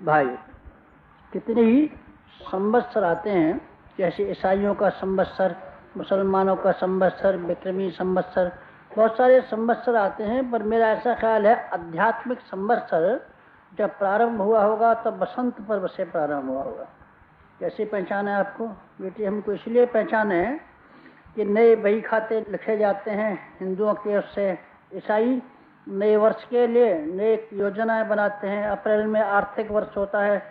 भाई कितने ही संवत्सर आते हैं, जैसे ईसाइयों का संवत्सर, मुसलमानों का संवत्सर, विक्रमी संवत्सर, बहुत सारे संवत्सर आते हैं। पर मेरा ऐसा ख्याल है आध्यात्मिक संवत्सर जब प्रारंभ हुआ होगा तब बसंत पर्व से प्रारंभ हुआ होगा। कैसे पहचाना है आपको बेटी? हमको इसलिए पहचाने कि नए बही खाते लिखे जाते हैं हिंदुओं के, उससे ईसाई नए वर्ष के लिए नए योजनाएं बनाते हैं। अप्रैल में आर्थिक वर्ष होता है,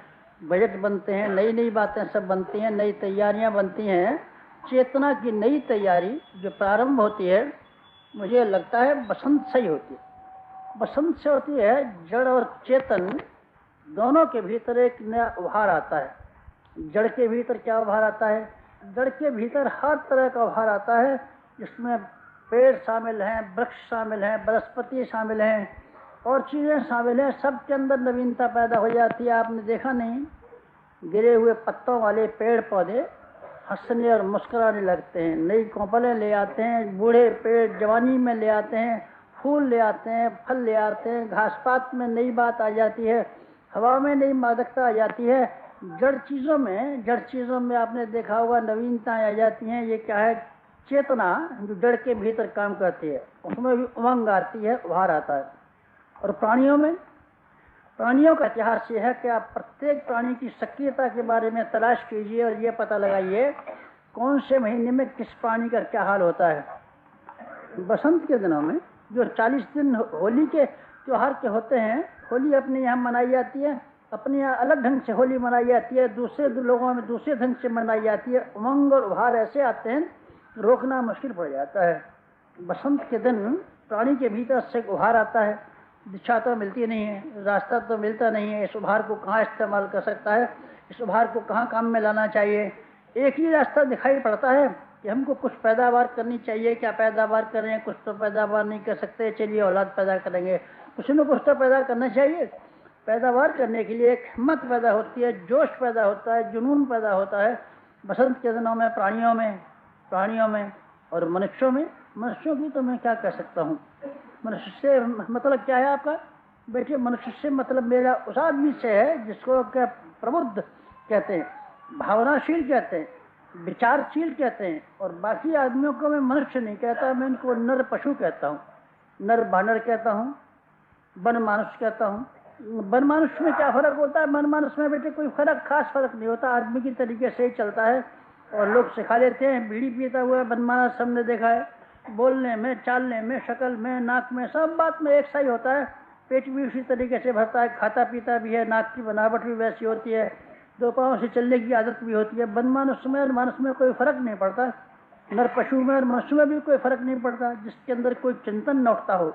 बजट बनते हैं, नई नई बातें सब बनती हैं, नई तैयारियां बनती हैं। चेतना की नई तैयारी जो प्रारंभ होती है, मुझे लगता है बसंत से ही होती है। बसंत से होती है। जड़ और चेतन दोनों के भीतर एक नया उभार आता है। जड़ के भीतर क्या उभार आता है? जड़ के भीतर हर तरह का उभार आता है, जिसमें पेड़ शामिल हैं, वृक्ष शामिल हैं, वनस्पति शामिल हैं और चीज़ें शामिल हैं। सबके अंदर नवीनता पैदा हो जाती है। आपने देखा नहीं, गिरे हुए पत्तों वाले पेड़ पौधे हंसने और मुस्कुराने लगते हैं, नई कोपलें ले आते हैं। बूढ़े पेड़ जवानी में ले आते हैं, फूल ले आते हैं, फल ले आते हैं। घास पात में नई बात आ जाती है, हवा में नई मादकता आ जाती है। जड़ चीज़ों में आपने देखा होगा नवीनताएं आ जाती हैं। ये क्या है? चेतना जो जड़ के भीतर काम करती है, उसमें भी उमंग आती है, उभार आता है। और प्राणियों का इतिहास ये है कि आप प्रत्येक प्राणी की सक्रियता के बारे में तलाश कीजिए और ये पता लगाइए कौन से महीने में किस प्राणी का क्या हाल होता है। बसंत के दिनों में जो 40 दिन होली के त्योहार के होते हैं, होली अपने यहाँ मनाई जाती है, अपने यहाँ अलग ढंग से होली मनाई जाती है, दूसरे लोगों में दूसरे ढंग से मनाई जाती है। उमंग और उभार ऐसे आते हैं, रोकना मुश्किल पड़ जाता है। बसंत के दिन प्राणी के भीतर से उभार आता है। दिशा तो मिलती नहीं है, रास्ता तो मिलता नहीं है। इस उभार को कहाँ इस्तेमाल कर सकता है, इस उभार को कहाँ काम में लाना चाहिए? एक ही रास्ता दिखाई पड़ता है कि हमको कुछ पैदावार करनी चाहिए। क्या पैदावार करें? कुछ तो पैदावार नहीं कर सकते, चलिए औलाद पैदा करेंगे। कुछ न कुछ तो पैदा करना चाहिए। पैदावार करने के लिए एक हिम्मत पैदा होती है, जोश पैदा होता है, जुनून पैदा होता है। बसंत के दिनों में प्राणियों में और मनुष्यों की तो मैं क्या कह सकता हूँ। मनुष्य से मतलब क्या है आपका बेटे? मनुष्य से मतलब मेरा उस आदमी से है जिसको क्या प्रबुद्ध कहते हैं, भावनाशील कहते हैं, विचारशील कहते हैं। और बाकी आदमियों को मैं मनुष्य नहीं कहता, मैं इनको नर पशु कहता हूँ, नर बानर कहता हूँ, वन मानुष कहता हूँ। वन मानुष में क्या फर्क होता है? वन मानुष में बेटे कोई खास फर्क नहीं होता, आदमी की तरीके से ही चलता है और लोग सिखा लेते हैं। बीड़ी पीता हुआ वन मानुष हमने देखा है, बोलने में, चालने में, शक्ल में, नाक में, सब बात में एक सा ही होता है। पेट भी उसी तरीके से भरता है, खाता पीता भी है, नाक की बनावट भी वैसी होती है, दो पाँव से चलने की आदत भी होती है। वन मानुष में और मानुष में कोई फर्क नहीं पड़ता, नर पशु में और मनुष्य में भी कोई फर्क नहीं पड़ता। जिसके अंदर कोई चिंतन न उठता हो,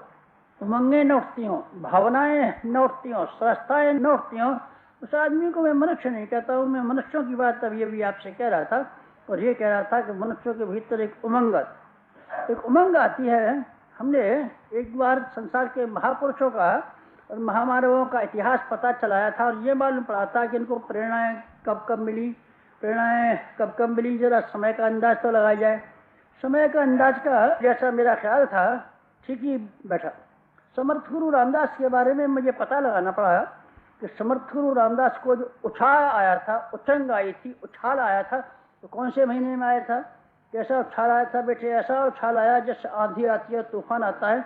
उमंगें न उठती हों, भावनाएं न उठती हों, स्वस्थताएं न उठती हों, उस आदमी को मैं मनुष्य नहीं कहता हूँ। मैं मनुष्यों की बात अभी अभी आपसे कह रहा था और ये कह रहा था कि मनुष्यों के भीतर एक उमंग आती है। हमने एक बार संसार के महापुरुषों का और महामानवों का इतिहास पता चलाया था और ये मालूम पड़ा था कि इनको प्रेरणाएं कब कब मिली। जरा समय का अंदाज तो लगाया जाए। समय का अंदाज का जैसा मेरा ख्याल था ठीक ही बैठा। समर्थ गुरु रामदास के बारे में मुझे पता लगाना पड़ा कि समर्थ गुरु रामदास को जो उछाल आया था, उछंग आई थी, उछाल आया था, तो कौन से महीने में आया था? कैसा उछाल आया था बेटे? ऐसा उछाल आया जैसे आंधी आती है, तूफान आता है,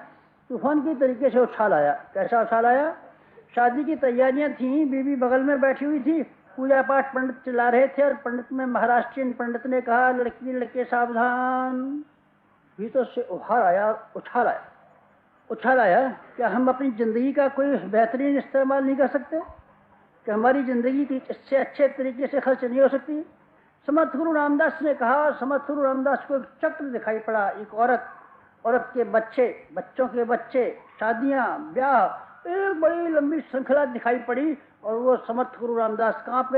तूफान की तरीके से उछाल आया। कैसा उछाल आया? शादी की तैयारियां थी, बीवी बगल में बैठी हुई थी, पूजा पाठ पंडित चला रहे थे और पंडित में महाराष्ट्रीयन पंडित ने कहा, लड़की लड़के सावधान। भीतर से उभार आया, उछाल आया। क्या हम अपनी जिंदगी का कोई बेहतरीन इस्तेमाल नहीं कर सकते? क्या हमारी जिंदगी की इससे अच्छे तरीके से खर्च नहीं हो सकती? समर्थ गुरु रामदास ने कहा। समर्थ गुरु रामदास को एक चक्र दिखाई पड़ा, एक औरत के बच्चे, बच्चों के बच्चे, शादियां, ब्याह, एक बड़ी लंबी श्रृंखला दिखाई पड़ी और वो समर्थ गुरु रामदास कांप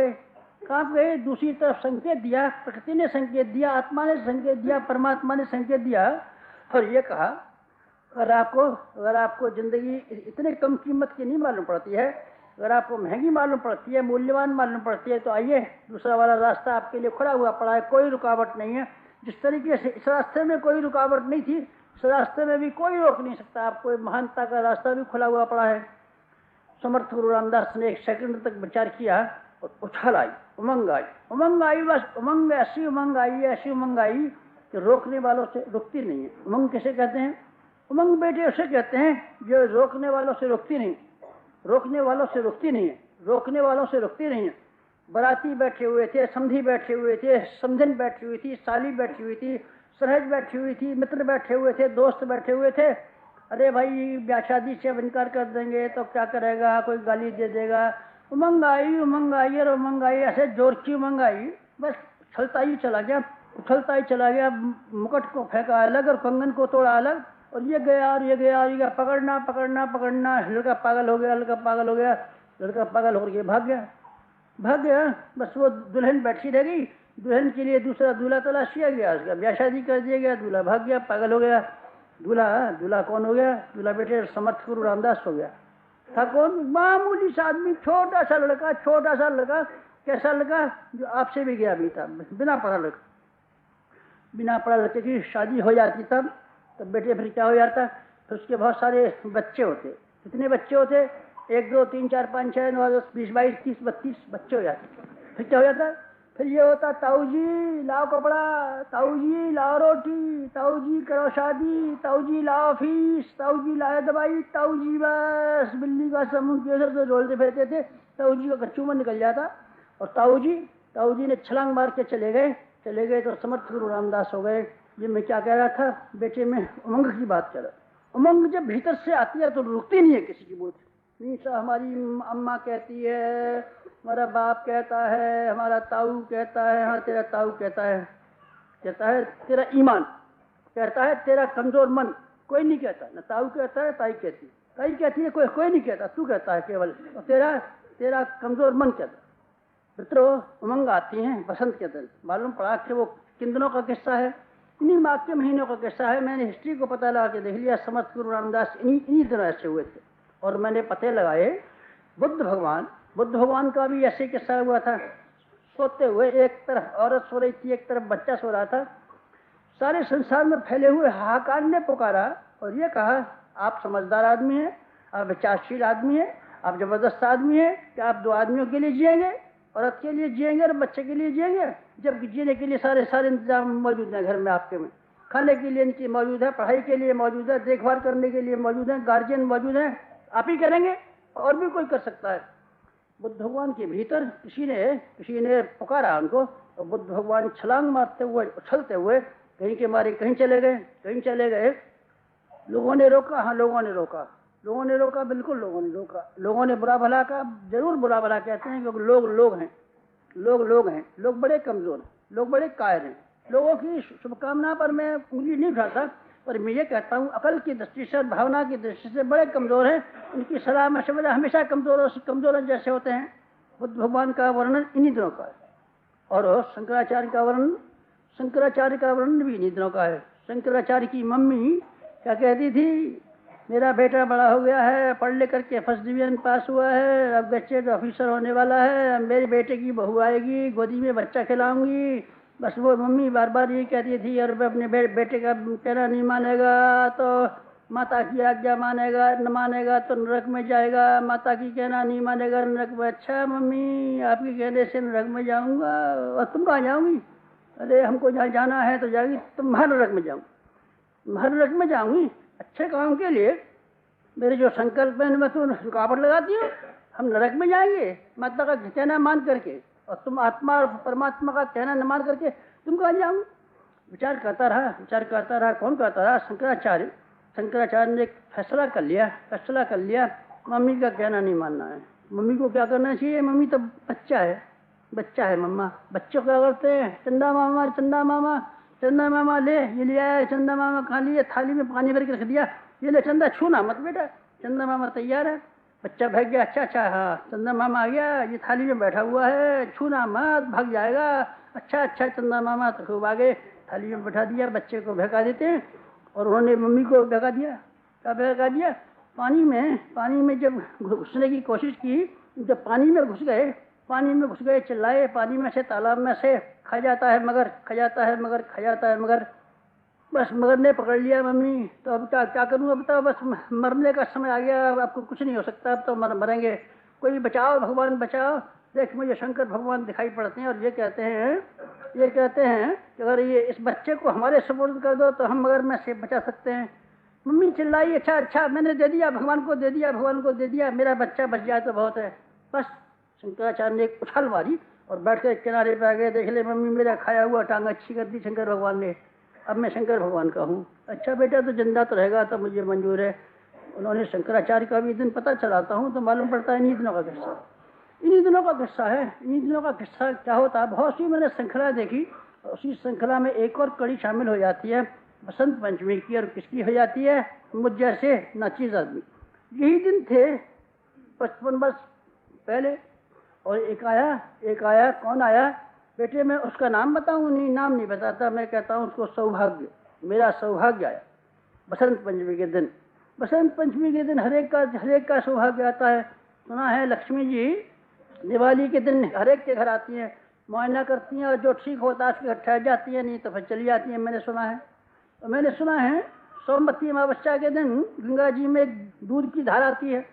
गए। दूसरी तरफ संकेत दिया, प्रकृति ने संकेत दिया, आत्मा ने संकेत दिया, परमात्मा ने संकेत दिया और ये कहा, अगर आपको जिंदगी इतने कम कीमत की नहीं मालूम पड़ती है, अगर आपको महंगी मालूम पड़ती है, मूल्यवान मालूम पड़ती है, तो आइए, दूसरा वाला रास्ता आपके लिए खुला हुआ पड़ा है, कोई रुकावट नहीं है। जिस तरीके से इस रास्ते में कोई रुकावट नहीं थी, इस रास्ते में भी कोई रोक नहीं सकता आपको। महानता का रास्ता भी खुला हुआ पड़ा है। समर्थ गुरु रामदास ने 1 सेकंड तक विचार किया और उछाल आई, उमंग आई, उमंग आई, बस उमंग, ऐसी उमंग आई, ऐसी उमंग आई कि रोकने वालों से रुकती नहीं है। उमंग किसे कहते हैं? उमंग बेटे उसे कहते हैं जो रोकने वालों से रुकती नहीं, रोकने वालों से रुकती नहीं है, रोकने वालों से रुकती नहीं है। बराती बैठे हुए थे, समधी बैठे हुए थे, समधन बैठी हुई थी, साली बैठी हुई थी, सहज बैठी हुई थी, मित्र बैठे हुए थे, दोस्त बैठे हुए थे। अरे भाई ब्याह शादी से अब इनकार कर देंगे तो क्या करेगा, कोई गाली दे देगा। उमंग आई, उमंग आई और उमंग आई, ऐसे जोर की उमंग आई, बस उछलता ही चला गया, उछलता ही चला गया। मुकुट को फेंका अलग और कंगन को तोड़ा अलग, और ये गया और ये गया और ये गया, पकड़ना पकड़ना पकड़ना। लड़का पागल हो गया, लड़का पागल हो गया, लड़का पागल हो गया, भाग गया, भाग गया। बस वो दुल्हन बैठी रह गई, दुल्हन के लिए दूसरा दूल्हा तलाश किया गया, उसका ब्याह शादी कर दिया गया, दूल्हा भाग गया, पागल हो गया। दूल्हा दूल्हा कौन हो गया? दूल्हा बेटे समर्थ गुरु रामदास हो गया। था कौन? मामूली सा आदमी, छोटा सा लड़का, छोटा सा लड़का। कैसा लड़का? जो आपसे भी गया भी था, बिना पढ़ा लड़का। बिना पढ़ा लड़के की शादी हो जाती तब बेटे फिर क्या हो जाता? फिर उसके बहुत सारे बच्चे होते। कितने बच्चे होते? 1 2 3 4 5 6 9 10 20 22 30 32 बच्चे हो जाते। फिर क्या हो जाता? फिर ये होता, ताऊ जी लाओ कपड़ा, ताऊ जी लाओ रोटी, ताऊ जी करो शादी, ताऊ जी लाओ फीस, ताऊ जी लाओ दवाई, ताऊ जी बस बिल्ली का समूह के सर से डोलते फिरते थे। ताऊ जी का कच्चू में निकल जाता और ताऊ जी ने छलांग मार के चले गए तो समर्थ गुरु रामदास हो गए। ये मैं क्या कह रहा था? बेटे में उमंग की बात कर रहा। उमंग जब भीतर से आती है तो रुकती नहीं है किसी की बोल। हमारी अम्मा कहती है, हमारा बाप कहता है, हमारा ताऊ कहता है, हाँ तेरा ताऊ कहता है तेरा ईमान कहता है, तेरा कमजोर मन। कोई नहीं कहता, न ताऊ कहता है, ताई कहती है, कोई नहीं कहता, तू कहता है केवल, और तेरा कमजोर मन कहता। मित्रों, उमंग आती हैं बसंत के दिन। मालूम पड़ा कि वो किन दिनों का किस्सा है? इन्हीं माघ के महीनों का किस्सा है। मैंने हिस्ट्री को पता लगा के देख लिया, समर्थ गुरु रामदास इन्हीं दिनों ऐसे हुए थे। और मैंने पते लगाए, बुद्ध भगवान का भी ऐसे किस्सा हुआ था। सोते हुए एक तरफ औरत सो रही थी, एक तरफ बच्चा सो रहा था। सारे संसार में फैले हुए हाहाकार ने पुकारा और ये कहा, आप समझदार आदमी हैं, आप विचारशील आदमी हैं, आप जबरदस्त आदमी हैं कि आप 2 आदमियों के लिए जिएंगे, औरत के लिए जिएंगे और बच्चे के लिए जिएंगे। जब जीने के लिए सारे इंतजाम मौजूद हैं घर में आपके में। खाने के लिए इनकी मौजूद है, पढ़ाई के लिए मौजूद है, देखभाल करने के लिए मौजूद है, गार्जियन मौजूद है, आप ही करेंगे, और भी कोई कर सकता है। बुद्ध भगवान के भीतर किसी ने पुकारा उनको, और बुद्ध भगवान छलांग मारते हुए, उछलते हुए कहीं के मारे कहीं चले गए। लोगों ने रोका, हाँ लोगों ने रोका, बिल्कुल लोगों ने रोका। लोगों ने बुरा भला का, जरूर बुरा भला कहते हैं, क्योंकि लोग हैं, लोग बड़े कमजोर हैं, लोग बड़े कायर हैं। लोगों की शुभकामना पर मैं उंगली नहीं उठाता, पर मैं ये कहता हूँ अकल की दृष्टि से, भावना की दृष्टि से बड़े कमजोर हैं। उनकी सलाह मशवरा हमेशा कमजोर जैसे होते हैं। बुद्ध भगवान का वर्णन इन्हीं दिनों का है, और शंकराचार्य का वर्णन भी इन्हीं दिनों का है। शंकराचार्य की मम्मी क्या कहती थी? मेरा बेटा बड़ा हो गया है, पढ़ लिख करके फर्स्ट डिवीजन पास हुआ है, अब गैजेट ऑफिसर होने वाला है, मेरे बेटे की बहू आएगी, गोदी में बच्चा खिलाऊंगी। बस वो मम्मी बार बार ये कहती थी, और अपने बेटे का कहना नहीं मानेगा तो माता की आज्ञा मानेगा, न मानेगा तो नरक में जाएगा, माता की कहना नहीं मानेगा नरक में। अच्छा मम्मी, आपके कहने से नरक में जाऊंगा, और तुम कहाँ जाऊंगी? अरे हमको जहाँ जाना है तो जाएगी, तुम हर नरक में जाऊंगी, अच्छे काम के लिए। मेरे जो संकल्प है मैं तो रुकावट लगाती हूँ, हम नरक में जाएंगे माता का कहना मान करके, और तुम आत्मा और परमात्मा का कहना न मान करके तुम कहाँ जाओगे? विचार करता रहा। कौन करता रहा? शंकराचार्य ने एक फैसला कर लिया, मम्मी का कहना नहीं मानना है। मम्मी को क्या करना चाहिए? मम्मी तो बच्चा है मम्मा। बच्चों क्या करते हैं? चंदा मामा ले, ये ले आया चंदा मामा, खा लिया, थाली में पानी भर के रख दिया, ये ले चंदा, छूना मत बेटा, चंदा मामा तैयार है। बच्चा भाग गया, अच्छा हाँ चंदा मामा आ गया, ये थाली में बैठा हुआ है, छूना मत, भाग जाएगा। अच्छा चंदा मामा तो खूब आ गए, थाली में बैठा दिया, बच्चे को भगा देते हैं। और उन्होंने मम्मी को भगा दिया। क्या भगा दिया? पानी में जब घुसने की कोशिश की, जब पानी में घुस गए, चिल्लाए, पानी में से, तालाब में से, खा जाता है मगर। बस मगर ने पकड़ लिया मम्मी, तो अब क्या क्या करूँ, अब तो बस मरने का समय आ गया, अब आपको कुछ नहीं हो सकता, अब तो मरेंगे, कोई बचाओ भगवान बचाओ। देख मुझे शंकर भगवान दिखाई पड़ते हैं और ये कहते हैं कि अगर ये इस बच्चे को हमारे सुपुर्द कर दो तो हम मगरमच्छ से बचा सकते हैं। मम्मी चिल्लाई, अच्छा अच्छा मैंने दे दिया, भगवान को दे दिया, भगवान को दे दिया, मेरा बच्चा बच जाए तो बहुत है। बस शंकराचार्य ने एक उछाल मारी और बैठ कर किनारे पे आ गए। देख ले मम्मी, मेरा खाया हुआ टांग अच्छी कर दी शंकर भगवान ने, अब मैं शंकर भगवान का हूँ। अच्छा बेटा तो जिंदा तो रहेगा तो मुझे मंजूर है। उन्होंने शंकराचार्य का भी दिन पता चलाता हूँ तो मालूम पड़ता है इन्हीं दिनों का किस्सा, इन्हीं दिनों का किस्सा है। इन्हीं दिनों का किस्सा क्या होता है, बहुत सी मैंने श्रृंखला देखी, उसी श्रृंखला में एक और कड़ी शामिल हो जाती है बसंत पंचमी की, और किसकी हो जाती है, मुझ जैसे नाचीज आदमी। यही दिन थे 55 वर्ष पहले, और एक आया, कौन आया बेटे, मैं उसका नाम बताऊं, नहीं नाम नहीं बताता, मैं कहता हूँ उसको सौभाग्य, मेरा सौभाग्य आया बसंत पंचमी के दिन। बसंत पंचमी के दिन हरेक का सौभाग्य आता है। सुना है लक्ष्मी जी दिवाली के दिन हरेक के घर आती हैं, मुआयना करती हैं, और जो ठीक होता है उसके घर ठहर जाती है, नहीं तो फिर चली जाती है। मैंने सुना है सोमवती अमावस्या के दिन गंगा जी में दूध की धारा आती है,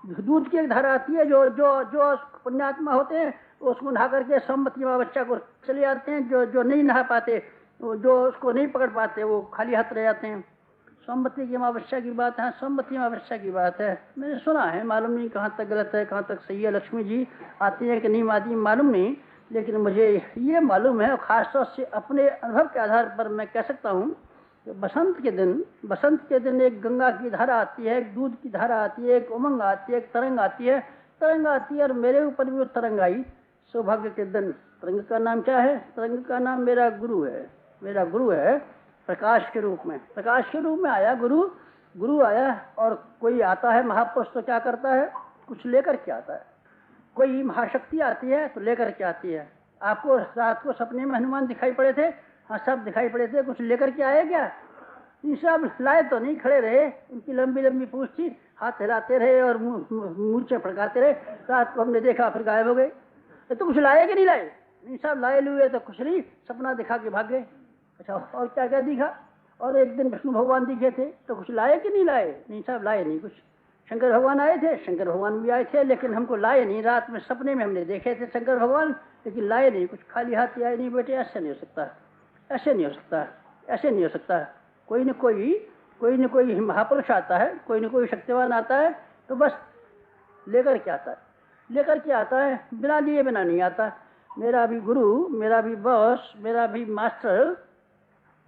दूध की एक धारा आती है, जो जो जो पुण्यात्मा होते हैं उसको नहा करके सोमवती अमावस्या को चले जाते हैं, जो नहीं नहा पाते, जो उसको नहीं पकड़ पाते, वो खाली हाथ रह जाते हैं। सोमवती की अमावस्या की बात है, सोमवती अमावस्या की बात है, मैंने सुना है, मालूम नहीं कहाँ तक गलत है कहाँ तक सही है, लक्ष्मी जी आती है कि नहीं आती मालूम नहीं, लेकिन मुझे ये मालूम है, और खासतौर से अपने अनुभव के आधार पर मैं कह सकता हूँ कि बसंत के दिन एक गंगा की धारा आती है, एक दूध की धारा आती है, एक उमंग आती है, एक तरंग आती है, और मेरे ऊपर भी वो तरंग आई सौभाग्य के दिन। तरंग का नाम क्या है, तरंग का नाम मेरा गुरु है, प्रकाश के रूप में आया गुरु आया। और कोई आता है महापुरुष तो क्या करता है, कुछ लेकर के आता है। कोई महाशक्ति आती है तो लेकर के आती है। आपको रात को सपने में हनुमान दिखाई पड़े थे, हाँ सब दिखाई पड़े थे, कुछ लेकर के आए क्या, ये सब लाए तो नहीं, खड़े रहे, उनकी लंबी लंबी पूंछ थी, हाथ हिलाते रहे और मूर्छें फड़काते रहे, रात को हमने देखा फिर गायब हो गए। तो कुछ लाए कि नहीं लाए, नहीं सब लाए लुए तो कुछ नहीं, सपना दिखा के भाग गए। अच्छा और क्या क्या दिखा, और एक दिन विष्णु भगवान दिखे थे तो कुछ लाए कि नहीं लाए, नहीं साहब लाए नहीं कुछ। शंकर भगवान आए थे, शंकर भगवान भी आए थे, लेकिन हमको लाए नहीं, रात में सपने में हमने देखे थे शंकर भगवान, लेकिन लाए नहीं कुछ, खाली हाथ आए नहीं। बेटे ऐसे नहीं हो सकता, कोई न कोई महापुरुष आता है, कोई न कोई शक्तिवान आता है तो बस लेकर के आता है, बिना लिए बिना नहीं आता। मेरा भी गुरु, मेरा भी बॉस, मेरा भी मास्टर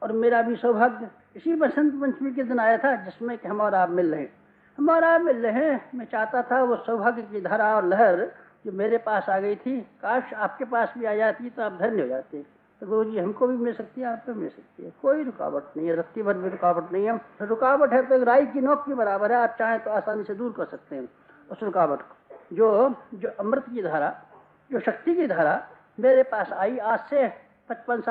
और मेरा भी सौभाग्य इसी बसंत पंचमी के दिन आया था, जिसमें कि हम और आप मिल रहे हैं। मैं चाहता था वो सौभाग्य की धारा और लहर जो मेरे पास आ गई थी, काश आपके पास भी आ जाती तो आप धन्य हो जाते। तो गुरु जी हमको भी मिल सकती है, आपको भी मिल सकती है, कोई रुकावट नहीं है, रत्ती भर में रुकावट नहीं है। रुकावट है तो एक राई की नोक के बराबर है, आप चाहें तो आसानी से दूर कर सकते हैं उस रुकावट को। जो अमृत की धारा, जो शक्ति की धारा मेरे पास आई आज से 55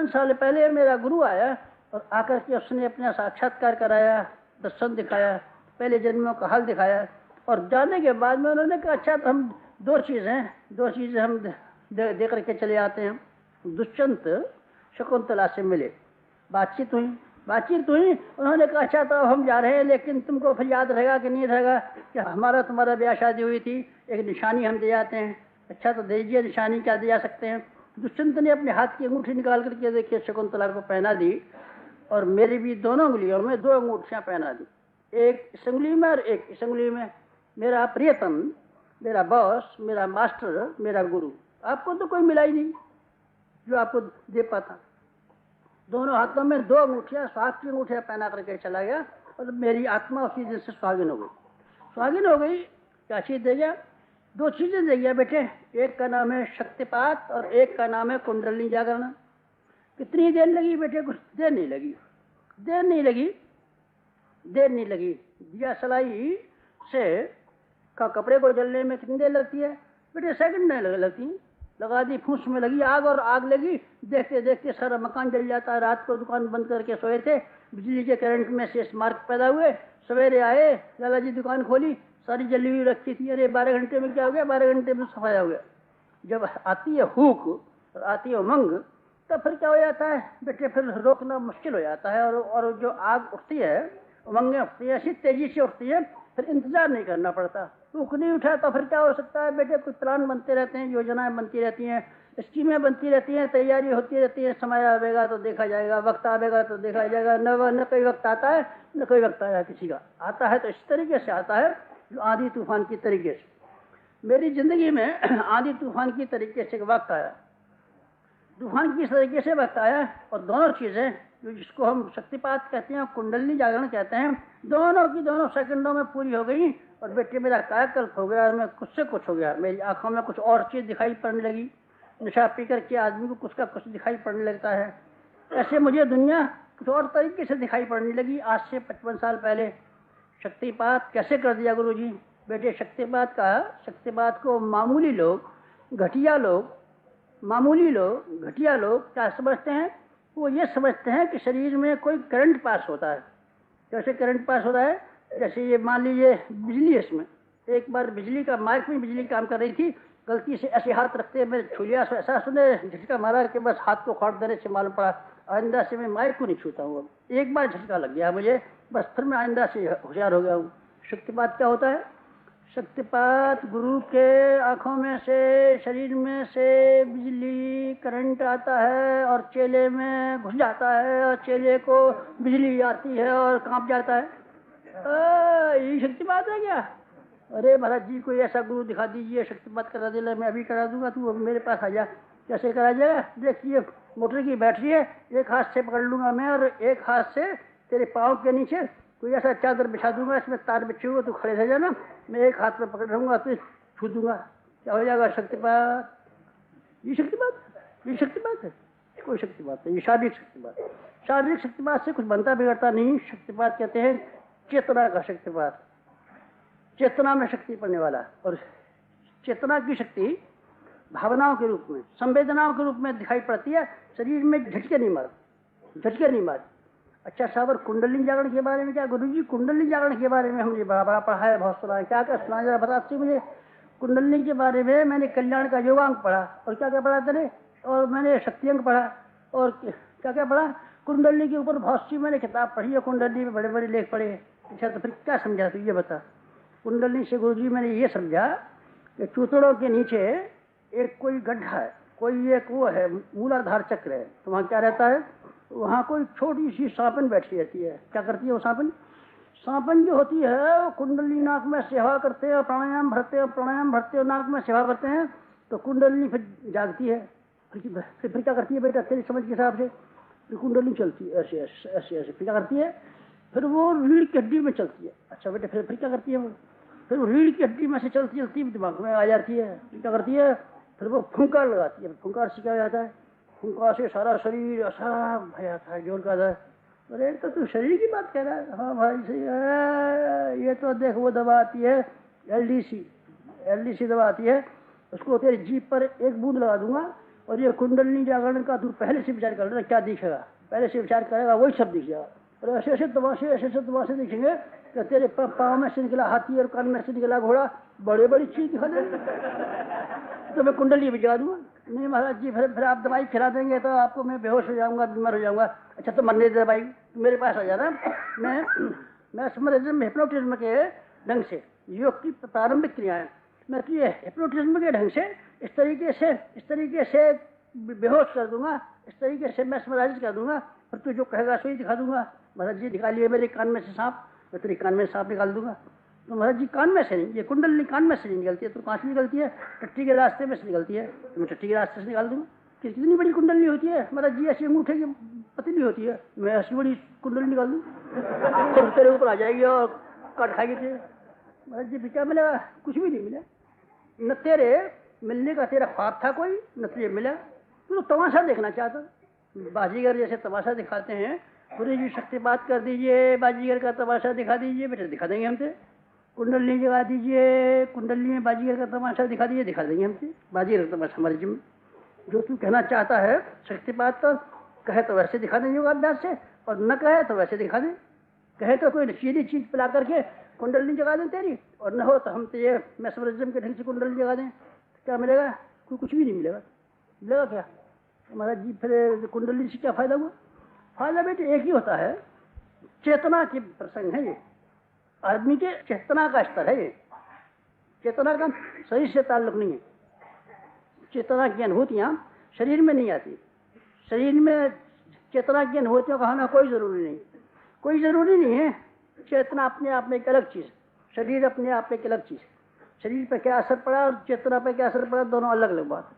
साल पहले मेरा गुरु आया और आकर के उसने अपना साक्षात्कार कराया, दर्शन दिखाया, पहले जन्मों का हाल दिखाया, और जाने के बाद में उन्होंने कहा अच्छा तो हम दो चीज़ें हम दे करके चले आते हैं। दुष्यंत शकुंतला से मिले, बातचीत हुई, उन्होंने कहा अच्छा तो हम जा रहे हैं, लेकिन तुमको फिर याद रहेगा कि नहीं रहेगा कि हमारा तुम्हारा ब्याह शादी हुई थी, एक निशानी हम दे जाते हैं। अच्छा तो दीजिए निशानी, क्या दे जा सकते हैं। दुष्यंत ने अपने हाथ की अंगूठी निकाल करके देखिए शकुंतला को पहना दी, और मेरी भी दोनों उंगलियों में 2 अंगूठियां पहना दी, एक इस उंगली में और एक इस उंगली में। मेरा प्रियतम, मेरा बॉस, मेरा मास्टर, मेरा गुरु, आपको तो कोई मिला ही नहीं जो आपको दे पाता। दोनों हाथों में 2 अंगूठियां, स्वाग की अंगूठियां पहना करके चला गया, और मेरी आत्मा उसी दिन से स्वागिन हो गई। क्या चीज दे गया, 2 चीजें दे गया बेटे, एक का नाम है शक्तिपात और एक का नाम है कुंडलिनी जागरण। कितनी देर लगी बेटे, कुछ देर नहीं लगी। दिया सलाई से का कपड़े को जलने में कितनी देर लगती है बेटे, सेकंड नहीं लगती। लगा दी, फूस में लगी आग, और आग लगी, देखते देखते सारा मकान जल जाता है। रात को दुकान बंद करके सोए थे, बिजली के करंट में से स्मार्क पैदा हुए, सवेरे आए, लाला जी दुकान खोली, सारी जली हुई रखी थी। अरे 12 घंटे में क्या हो गया, 12 घंटे में सफाया हो गया। जब आती है हुक और आती है उमंग, तो फिर क्या हो जाता है बेटे, फिर रोकना मुश्किल हो जाता है। और जो आग उठती है, उमंगें उठती है, ऐसी तेजी से उठती है, फिर इंतजार नहीं करना पड़ता। भूख नहीं उठा तो फिर क्या हो सकता है बेटे, कुछ प्लान बनते रहते हैं, योजनाएं बनती रहती हैं, स्कीमें बनती रहती हैं, तैयारी होती रहती है। समय आएगा तो देखा जाएगा, वक्त आएगा तो देखा जाएगा। न कोई वक्त आता है, न कोई वक्त आया किसी का। आता है तो इस तरीके से आता है, जो आंधी तूफान की तरीके से। मेरी जिंदगी में आंधी तूफान की तरीके से वक्त आया, तूफान की तरीके से वक्त आया। और दोनों चीजें जो जिसको हम शक्तिपात कहते हैं, कुंडली जागरण कहते हैं, दोनों की दोनों सेकंडों में पूरी हो गई। और बेटे मेरा कायाकल्प हो गया, मैं कुछ से कुछ हो गया। मेरी आंखों में कुछ और चीज दिखाई पड़ने लगी। नशा पी करके आदमी को कुछ का कुछ दिखाई पड़ने लगता है। ऐसे मुझे दुनिया कुछ और तरीके से दिखाई पड़ने लगी। आज से 55 साल पहले शक्तिपात कैसे कर दिया गुरुजी? बेटे शक्तिपात को मामूली लोग, घटिया लोग, घटिया लोग क्या समझते हैं? वो ये समझते हैं कि शरीर में कोई करंट पास होता है। कैसे करंट पास होता है? जैसे ये मान लीजिए बिजली, इसमें एक बार बिजली का माइक में बिजली काम कर रही थी, गलती से ऐसे हाथ रखते मैं छू लिया, ऐसा सुने झटका मारा कि बस हाथ को फाड़ देने से मालूम पड़ा। आइंदा से मैं माइक को नहीं छूता हूँ। एक बार झटका लग गया मुझे, बस फिर मैं आइंदा से होशियार हो गया हूँ। शक्तिपात क्या होता है? शक्तिपात गुरु के आंखों में से, शरीर में से बिजली करंट आता है और चेले में घुस जाता है, और चेले को बिजली आती है और कांप जाता है। ये शक्तिपात है क्या? अरे महाराज जी, कोई ऐसा गुरु दिखा दीजिए, शक्तिपात करा दे। मैं अभी करा दूंगा, तू मेरे पास आ जा। कैसे करा जाएगा? देखिए मोटर की बैटरी है, एक हाथ से पकड़ लूंगा मैं, और एक हाथ से तेरे पाँव के नीचे कोई ऐसा चादर बिछा दूंगा, इसमें तार बिछे हुए, तू खड़े रह जाना, मैं एक हाथ में पकड़ रहूंगा, तो छू दूंगा। क्या हो जाएगा? शक्तिपात। ये शक्तिपात है? कोई शक्तिपात है, ये शारीरिक शक्तिपात। शारीरिक शक्तिपात से कुछ बनता बिगड़ता नहीं। शक्तिपात कहते हैं चेतना का शक्तिपात, चेतना में शक्ति पड़ने वाला। और चेतना की शक्ति भावनाओं के रूप में, संवेदनाओं के रूप में दिखाई पड़ती है। शरीर में झटके नहीं मार। अच्छा साहब, कुंडली जागरण के बारे में क्या गुरुजी? कुंडली जागरण के बारे में हमने बड़ा पढ़ा है, बहुत सुना है। क्या क्या सुना जरा बताते मुझे। कुंडली के बारे में मैंने कल्याण का योगांक पढ़ा, और क्या क्या पढ़ा तेरे, और मैंने शक्ति अंक पढ़ा, और क्या क्या पढ़ा। कुंडली के ऊपर बहुत सी मैंने किताब पढ़ी है, कुंडली में बड़े बड़े लेख पढ़े। अच्छा तो फिर क्या समझा तू ये बता। कुंडली से गुरुजी मैंने ये समझा कि चूतड़ों के नीचे एक कोई गड्ढा है, कोई एक वो है मूलाधार चक्र है। तो वहाँ क्या रहता है? वहाँ कोई छोटी सी सांपन बैठी रहती है। क्या करती है वो सांपन जो होती है, वो कुंडली नाक में सेवा करते हैं, प्राणायाम भरते हैं, नाक में सेवा करते हैं, तो कुंडली फिर जागती है। फिर क्या करती है बेटा तेरी समझ के हिसाब से? फिर कुंडली चलती है ऐसे ऐसे ऐसे ऐसे। फिर क्या करती है? फिर वो रीढ़ की हड्डी में चलती है। अच्छा बेटा फिर क्या करती है वो? फिर वो रीढ़ की हड्डी में से चलती दिमाग में आ जाती है। फिर क्या करती है? फिर वो फुंकार लगाती है। फुंकार से क्या हो जाता है? फुंकार से सारा शरीर ऐसा भर जाता है, जोर का आता है। अरे तो तू शरीर की बात कह रहा है? हाँ भाई सही है। ये तो देख वो दवा आती है एलडीसी दवा आती है, उसको तेरी जीभ पर एक बूंद लगा दूंगा, और ये कुंडली जागरण का तू पहले से विचार कर लेना क्या दिखेगा। पहले से विचार करेगा वही सब दिख जाएगा। और ऐसे तमाशे दिखेंगे कि तेरे पाँव में से निकला हाथी और कान में से निकला घोड़ा, बड़ी चीज दिखा देंगे। तो मैं कुंडली भिजवा दूंगा। नहीं महाराज जी, फिर आप दवाई खिला देंगे तो आपको मैं बेहोश हो जाऊंगा, बीमार हो जाऊंगा। अच्छा तो मरने दे दवाई, मेरे पास आ जाना। मैं समरिज्म हिप्नोटिज्म के ढंग से, योग की प्रारंभिक क्रियाएं, मैं तुझे हिप्नोटिज्म के ढंग से इस तरीके से बेहोश कर दूंगा, इस तरीके से मैं समराइज कर दूंगा, फिर तू जो कहेगा सो ही दिखा दूंगा। महाराज जी दिखा लिए मेरे कान में से सांप, मैं तेरे कान में सांप निकाल दूंगा। तो महाराज जी कान में से नहीं, ये कुंडली कान में से नहीं निकलती है, तो कहाँ से निकलती है? टट्टी के रास्ते में से निकलती है, तो मैं टट्टी के रास्ते से निकाल दूंगा। कितनी बड़ी कुंडली होती है महाराज जी, ऐसी अंगूठे की पतली होती है, मैं ऐसी बड़ी कुंडली निकाल दूँ, तो तेरे ऊपर आ जाएगी और काट खाएगी तेरे। महाराज जी क्या मिलेगा? कुछ भी नहीं मिला। न तेरे मिलने का तेरा ख्वाब था कोई, न तुझे मिला। तू तो तमाशा देखना चाहता, बाजीगर जैसे तमाशा दिखाते हैं। गुरु जी शक्तिपात कर दीजिए, बाजीगर का तमाशा दिखा दीजिए। बेटे दिखा देंगे हमसे। कुंडली जगा दीजिए, कुंडली में बाजीगर का तमाशा दिखा दीजिए, दिखा देंगे हमसे बाजीगर का तमाशा हमारे जिम। जो तू कहना चाहता है शक्तिपात, तो कहे तो वैसे दिखा दें योगाभ्यास से, और न कहे तो वैसे दिखा दें। कहे तो कोई सीधी चीज पिला करके कुंडली जगा दें तेरी, और न हो तो हम तो ये मैसमरिज्म के ढंग से कुंडली जगा दें। क्या मिलेगा? कुछ भी नहीं मिलेगा। मिलेगा क्या? महाराज जी फिर कुंडली से क्या फायदा हुआ? फायदा बेटे एक ही होता है, चेतना की प्रसंग है ये, आदमी के चेतना का स्तर है ये। चेतना का शरीर से ताल्लुक नहीं है। चेतना की अनुभूतियां शरीर में नहीं आती। शरीर में चेतना की अनुभूतियों का होना कोई जरूरी नहीं, कोई जरूरी नहीं है। चेतना अपने आप में एक अलग चीज, शरीर अपने आप में एक अलग चीज। शरीर पर क्या असर पड़ा और चेतना पर क्या असर पड़ा, दोनों अलग अलग बात।